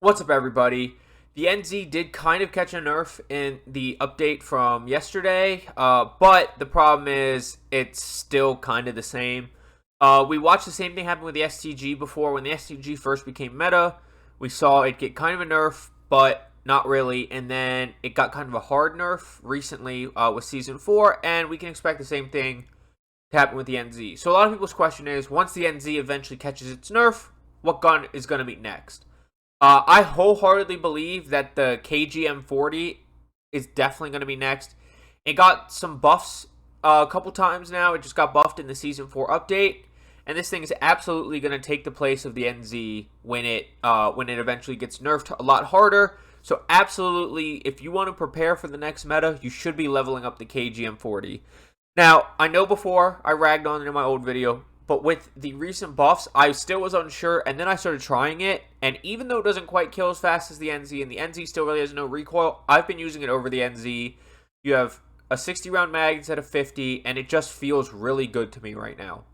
What's up, everybody? The NZ did kind of catch a nerf in the update from yesterday, but the problem is it's still kind of the same. We watched the same thing happen with the STG before. When the STG first became meta, we saw it get kind of a nerf, but not really, and then it got kind of a hard nerf recently with Season 4, and we can expect the same thing to happen with the NZ. So a lot of people's question is, once the NZ eventually catches its nerf, what gun is going to be next? I wholeheartedly believe that the KG M40 is definitely going to be next. It got some buffs a couple times now. It just got buffed in the Season 4 update. And this thing is absolutely going to take the place of the NZ when it eventually gets nerfed a lot harder. So absolutely, if you want to prepare for the next meta, you should be leveling up the KG M40. Now, I know before I ragged on it in my old video, but with the recent buffs, I still was unsure, and then I started trying it, and even though it doesn't quite kill as fast as the NZ, and the NZ still really has no recoil, I've been using it over the NZ. You have a 60-round mag instead of 50, and it just feels really good to me right now.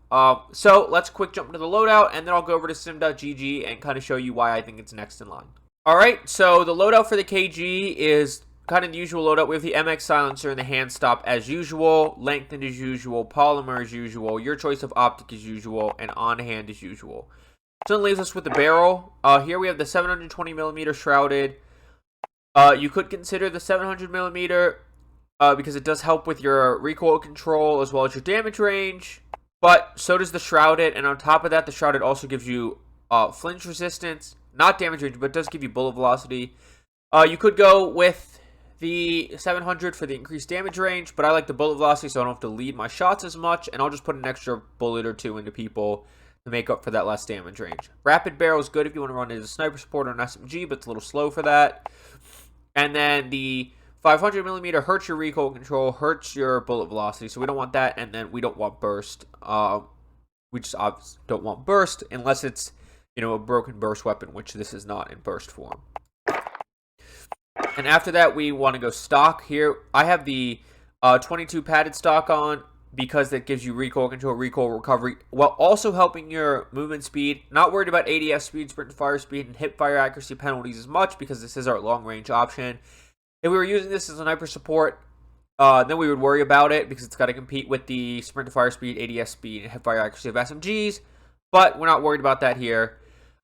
So, let's quick jump into the loadout, and then I'll go over to sim.gg and kind of show you why I think it's next in line. Alright, so the loadout for the KG is kind of the usual loadout. We have the MX silencer and the hand stop as usual, lengthened as usual, polymer as usual, your choice of optic as usual, and on hand as usual. So then leaves us with the barrel. Here we have the 720mm shrouded. You could consider the 700mm because it does help with your recoil control as well as your damage range, but so does the shrouded, and on top of that, the shrouded also gives you flinch resistance, not damage range, but does give you bullet velocity. You could go with the 700 for the increased damage range, but I like the bullet velocity so I don't have to lead my shots as much, and I'll just put an extra bullet or two into people to make up for that less damage range. Rapid barrel is good if you want to run it as a sniper support or an SMG, but it's a little slow for that. And then the 500mm hurts your recoil control, hurts your bullet velocity, so we don't want that, and then we don't want burst. We just obviously don't want burst unless it's, a broken burst weapon, which this is not in burst form. And after that, we want to go stock. Here, I have the 22 padded stock on because that gives you recoil control, recoil recovery, while also helping your movement speed. Not worried about ADS speed, sprint to fire speed, and hip fire accuracy penalties as much because this is our long range option. If we were using this as a sniper support, then we would worry about it because it's got to compete with the sprint to fire speed, ADS speed, and hip fire accuracy of SMGs. But we're not worried about that here.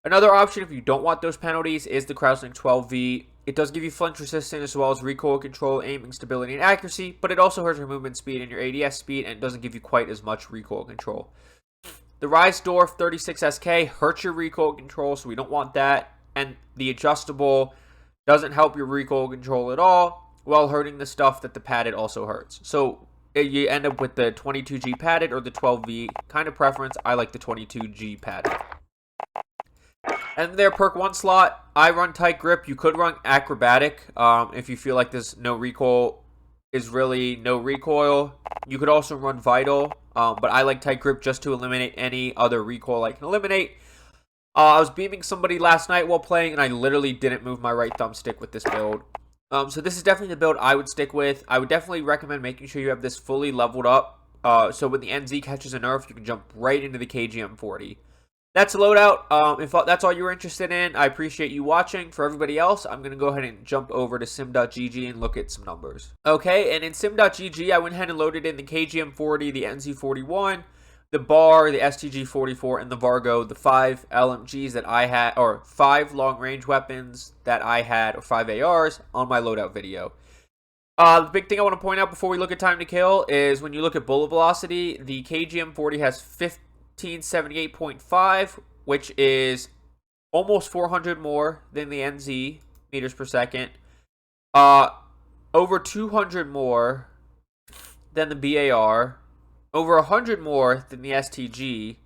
Another option, if you don't want those penalties, is the Crosslink 12V. It does give you flinch resistance as well as recoil control, aiming, stability, and accuracy, but it also hurts your movement speed and your ADS speed, and it doesn't give you quite as much recoil control. The Reisdorf 36SK hurts your recoil control, so we don't want that, and the adjustable doesn't help your recoil control at all, while hurting the stuff that the padded also hurts. So you end up with the 22G padded or the 12V kind of preference. I like the 22G padded. And their perk 1 slot, I run tight grip. You could run acrobatic if you feel like this no recoil is really no recoil. You could also run vital, but I like tight grip just to eliminate any other recoil I can eliminate. I was beaming somebody last night while playing, and I literally didn't move my right thumbstick with this build. So this is definitely the build I would stick with. I would definitely recommend making sure you have this fully leveled up, so when the NZ catches a nerf, you can jump right into the KG M40. That's the loadout. If that's all you were interested in, I appreciate you watching. For everybody else, I'm going to go ahead and jump over to sim.gg and look at some numbers. Okay, and in sim.gg, I went ahead and loaded in the KG M40, the NZ-41, the BAR, the STG-44, and the Vargo, the 5 LMGs that I had, or 5 long-range weapons that I had, or 5 ARs, on my loadout video. The big thing I want to point out before we look at time to kill is when you look at bullet velocity, the KG M40 has 1578.5, which is almost 400 more than the NZ meters per second. Over 200 more than the BAR, over 100 more than the STG,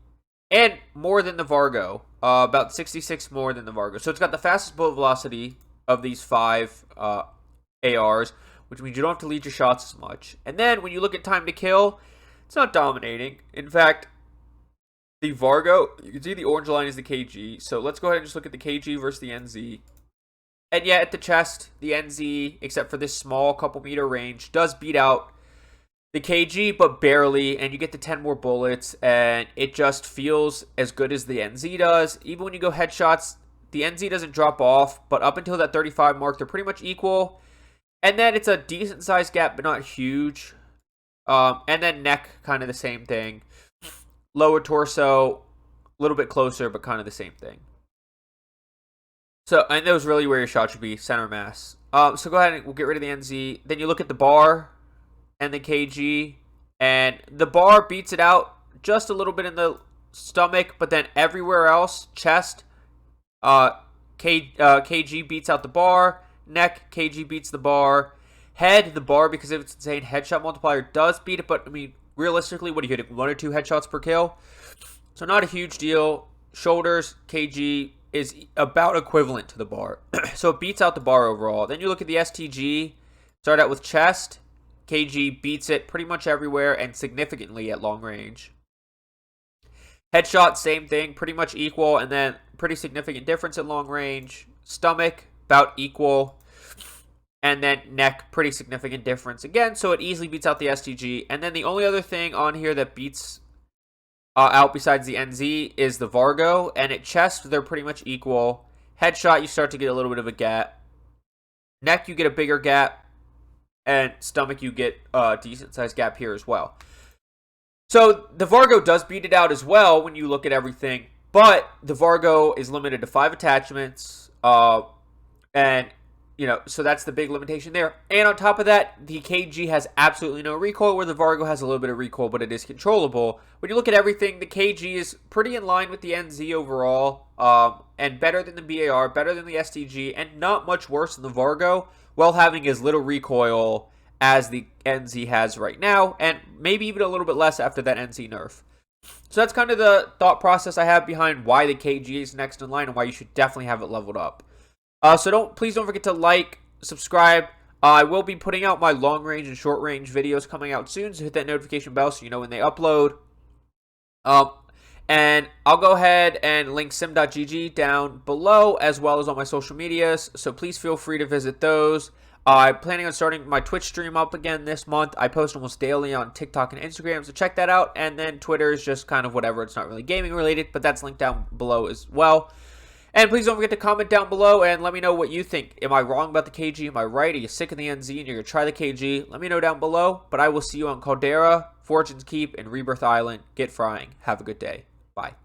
and more than the Vargo. About 66 more than the Vargo. So it's got the fastest bullet velocity of these 5 ARs, which means you don't have to lead your shots as much. And then when you look at time to kill, it's not dominating. In fact, the Vargo, you can see the orange line is the KG. So let's go ahead and just look at the KG versus the NZ. And yeah, at the chest, the NZ, except for this small couple meter range, does beat out the KG, but barely. And you get the 10 more bullets, and it just feels as good as the NZ does. Even when you go headshots, The NZ doesn't drop off, but up until that 35 mark, they're pretty much equal. And then it's a decent sized gap, but not huge. And then neck, kind of the same thing. Lower torso, a little bit closer, but kind of the same thing. So, and that was really where your shot should be, center mass. So go ahead and we'll get rid of the NZ. Then you look at the bar and the KG. And the bar beats it out just a little bit in the stomach, but then everywhere else, chest, KG beats out the bar. Neck, KG beats the bar. Head, the bar, because of its insane headshot multiplier, does beat it, but I mean, realistically, what are you getting? 1 or 2 headshots per kill? So not a huge deal. Shoulders, KG is about equivalent to the bar. So it beats out the bar overall. Then you look at the STG. Start out with chest. KG beats it pretty much everywhere and significantly at long range. Headshot, same thing, pretty much equal, and then pretty significant difference at long range. Stomach, about equal. And then neck, pretty significant difference again, so it easily beats out the STG. And then the only other thing on here that beats out besides the NZ is the Vargo. And at chest, they're pretty much equal. Headshot, you start to get a little bit of a gap. Neck, you get a bigger gap. And stomach, you get a decent sized gap here as well. So the Vargo does beat it out as well when you look at everything. But the Vargo is limited to 5 attachments. And, you know, so that's the big limitation there. And on top of that, the KG has absolutely no recoil, where the Vargo has a little bit of recoil, but it is controllable. When you look at everything, the KG is pretty in line with the NZ overall. And better than the BAR, better than the STG, and not much worse than the Vargo, while having as little recoil as the NZ has right now, and maybe even a little bit less after that NZ nerf. So that's kind of the thought process I have behind why the KG is next in line and why you should definitely have it leveled up. So please don't forget to like, subscribe. I will be putting out my long range and short range videos coming out soon, so hit that notification bell so you know when they upload. And I'll go ahead and link sim.gg down below, as well as on my social medias, so please feel free to visit those. I'm planning on starting my Twitch stream up again this month. I post almost daily on TikTok and Instagram, so check that out. And then Twitter is just kind of whatever. It's not really gaming related, but that's linked down below as well. And please don't forget to comment down below and let me know what you think. Am I wrong about the KG? Am I right? Are you sick of the NZ and you're going to try the KG? Let me know down below. But I will see you on Caldera, Fortune's Keep, and Rebirth Island. Get frying. Have a good day. Bye.